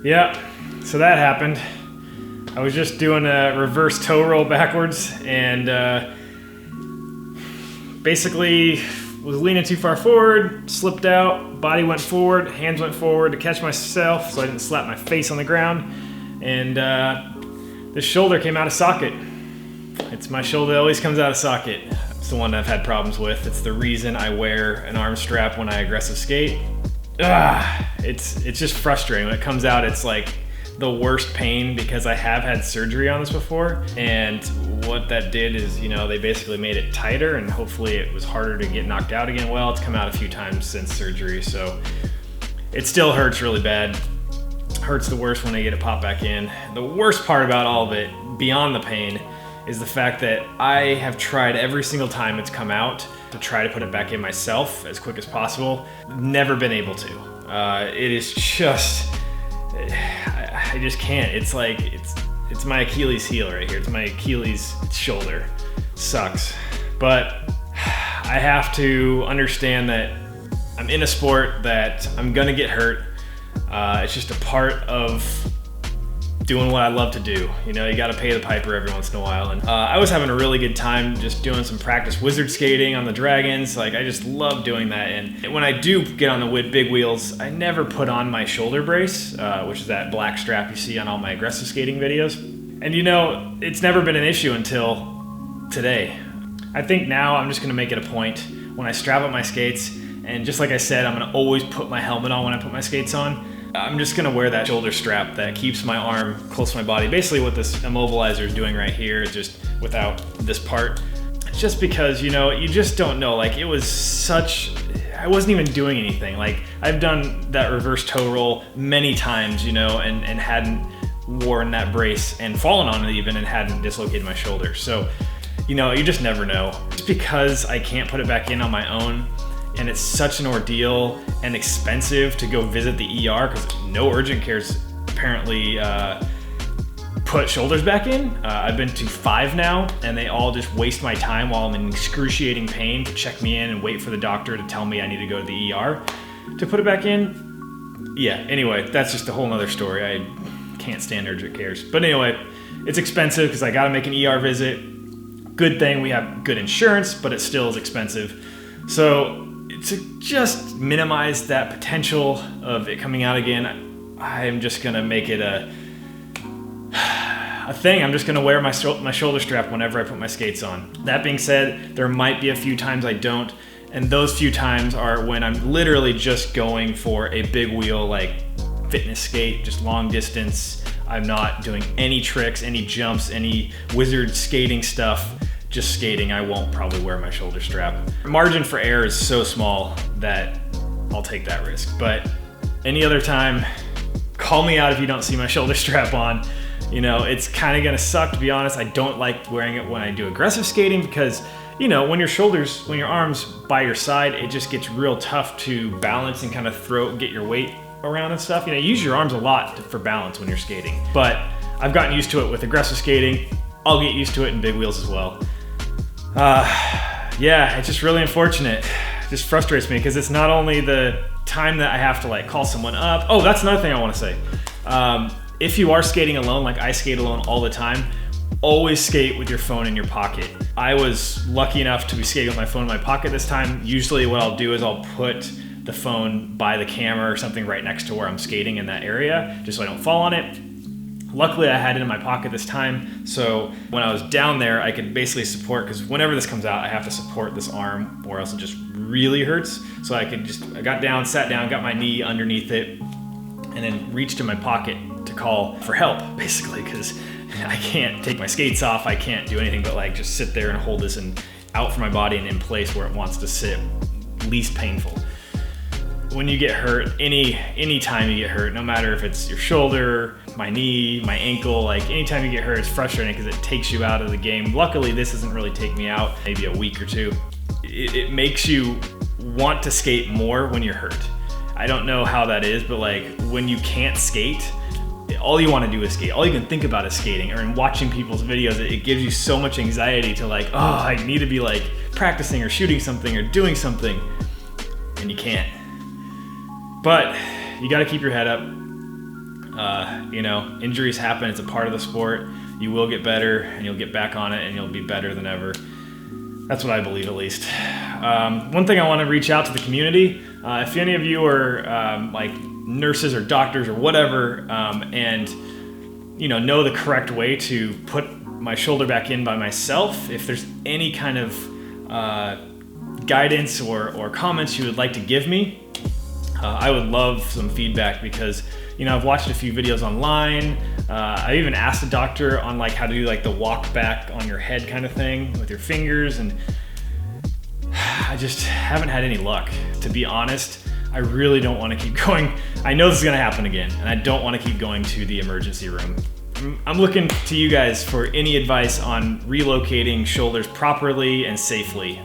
Yeah, so that happened. I was just doing a reverse toe roll backwards and basically was leaning too far forward, slipped out, body went forward, hands went forward to catch myself so I didn't slap my face on the ground, and this shoulder came out of socket. It's my shoulder that always comes out of socket. It's the one I've had problems with. It's the reason I wear an arm strap when I aggressive skate. It's just frustrating. When it comes out, it's like the worst pain because I have had surgery on this before, and what that did is, you know, they basically made it tighter and hopefully it was harder to get knocked out again. Well, it's come out a few times since surgery, so it still hurts really bad. Hurts the worst when I get it popped back in. The worst part about all of it, beyond the pain, is the fact that I have tried every single time it's come out to try to put it back in myself as quick as possible. Never been able to. It is just, I just can't. It's like, it's my Achilles heel right here. It's my Achilles shoulder. Sucks. But I have to understand that I'm in a sport that I'm gonna get hurt. It's just a part of doing what I love to do. You know, you gotta pay the piper every once in a while. And I was having a really good time just doing some practice wizard skating on the dragons. Like, I just love doing that. And when I do get on the big wheels, I never put on my shoulder brace, which is that black strap you see on all my aggressive skating videos. And you know, it's never been an issue until today. I think now I'm just gonna make it a point when I strap up my skates, and just like I said, I'm gonna always put my helmet on when I put my skates on. I'm just gonna wear that shoulder strap that keeps my arm close to my body. Basically what this immobilizer is doing right here, just without this part. It's just because, you know, you just don't know. Like, it was such, I wasn't even doing anything. Like, I've done that reverse toe roll many times, you know, and hadn't worn that brace and fallen on it even and hadn't dislocated my shoulder. So, you know, you just never know. Just because I can't put it back in on my own, and it's such an ordeal and expensive to go visit the ER because no urgent cares apparently put shoulders back in. I've been to 5 now, and they all just waste my time while I'm in excruciating pain to check me in and wait for the doctor to tell me I need to go to the ER to put it back in. Yeah, anyway, that's just a whole nother story. I can't stand urgent cares. But anyway, it's expensive because I gotta make an ER visit. Good thing we have good insurance, but it still is expensive. So to just minimize that potential of it coming out again, I'm just gonna make it a thing. I'm just gonna wear my shoulder strap whenever I put my skates on. That being said, there might be a few times I don't, and those few times are when I'm literally just going for a big wheel, like fitness skate, just long distance. I'm not doing any tricks, any jumps, any wizard skating stuff. Just skating, I won't probably wear my shoulder strap. Margin for error is so small that I'll take that risk. But any other time, call me out if you don't see my shoulder strap on. You know, it's kind of gonna suck, to be honest. I don't like wearing it when I do aggressive skating because, you know, when your arms by your side, it just gets real tough to balance and kind of get your weight around and stuff. You know, you use your arms a lot for balance when you're skating. But I've gotten used to it with aggressive skating. I'll get used to it in big wheels as well. Yeah, it's just really unfortunate. It just frustrates me because it's not only the time that I have to like call someone up. Oh, that's another thing I want to say. If you are skating alone, like I skate alone all the time, always skate with your phone in your pocket. I was lucky enough to be skating with my phone in my pocket this time. Usually what I'll do is I'll put the phone by the camera or something right next to where I'm skating in that area, just so I don't fall on it. Luckily, I had it in my pocket this time, so when I was down there, I could basically support, because whenever this comes out, I have to support this arm, or else it just really hurts. So I got down, sat down, got my knee underneath it, and then reached in my pocket to call for help, basically, because I can't take my skates off, I can't do anything but like just sit there and hold this out for my body and in place where it wants to sit, least painful. when you get hurt, any time you get hurt, no matter if it's your shoulder, my knee, my ankle, like anytime you get hurt, it's frustrating because it takes you out of the game. Luckily, this doesn't really take me out, maybe a week or two. It makes you want to skate more when you're hurt. I don't know how that is, but like when you can't skate, all you want to do is skate. All you can think about is skating, or in watching people's videos, it gives you so much anxiety to like, oh, I need to be like practicing or shooting something or doing something, and you can't. But you got to keep your head up. You know, injuries happen. It's a part of the sport. You will get better, and you'll get back on it, and you'll be better than ever. That's what I believe, at least. One thing I want to reach out to the community. If any of you are like nurses or doctors or whatever, and you know the correct way to put my shoulder back in by myself, if there's any kind of guidance or comments you would like to give me, I would love some feedback, because you know I've watched a few videos online. I even asked a doctor on like how to do like the walk back on your head kind of thing with your fingers, and I just haven't had any luck, to be honest. I really don't want to keep going. I know this is gonna happen again, and I don't want to keep going to the emergency room. I'm looking to you guys for any advice on relocating shoulders properly and safely.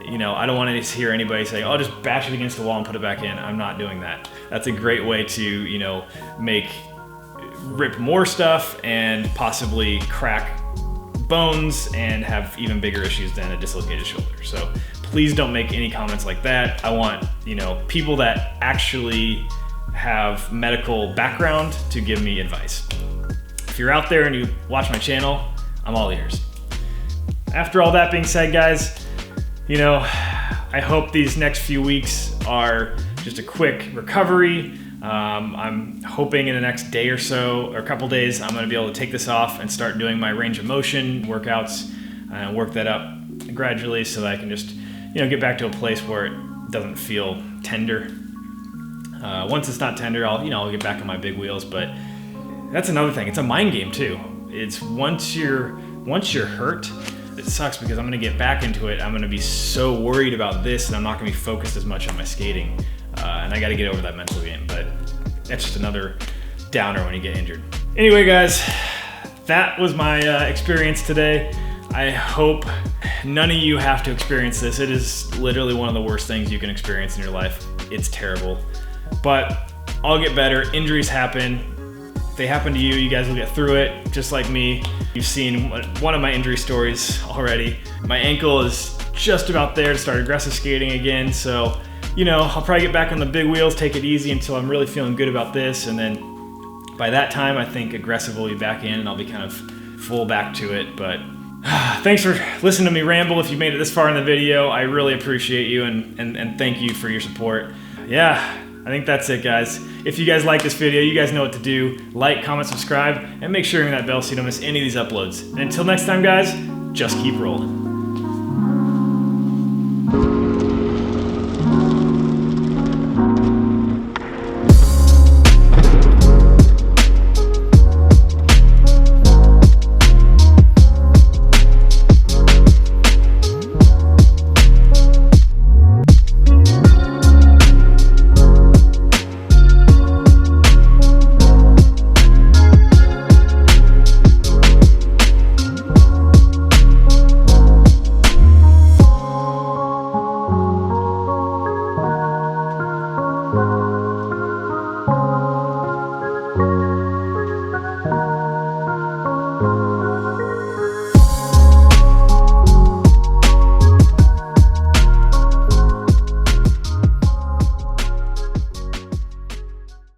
You know, I don't want to hear anybody say, oh, just bash it against the wall and put it back in. I'm not doing that. That's a great way to, you know, rip more stuff and possibly crack bones and have even bigger issues than a dislocated shoulder. So please don't make any comments like that. I want, you know, people that actually have medical background to give me advice. If you're out there and you watch my channel, I'm all ears. After all that being said, guys, you know, I hope these next few weeks are just a quick recovery. I'm hoping in the next day or so, or a couple days, I'm gonna be able to take this off and start doing my range of motion workouts and work that up gradually so that I can just, you know, get back to a place where it doesn't feel tender. Once it's not tender, I'll get back on my big wheels, but that's another thing. It's a mind game too. It's once you're hurt, it sucks because I'm gonna get back into it. I'm gonna be so worried about this, and I'm not gonna be focused as much on my skating. And I gotta get over that mental game, but that's just another downer when you get injured. Anyway, guys, that was my experience today. I hope none of you have to experience this. It is literally one of the worst things you can experience in your life. It's terrible, but I'll get better. Injuries happen. If they happen to you, you guys will get through it, just like me. You've seen one of my injury stories already. My ankle is just about there to start aggressive skating again, so you know, I'll probably get back on the big wheels, take it easy until I'm really feeling good about this, and then by that time, I think aggressive will be back in, and I'll be kind of full back to it. But thanks for listening to me ramble. If you made it this far in the video, I really appreciate you, and thank you for your support. Yeah, I think that's it, guys. If you guys like this video, you guys know what to do. Like, comment, subscribe, and make sure you ring that bell so you don't miss any of these uploads. And until next time, guys, just keep rolling.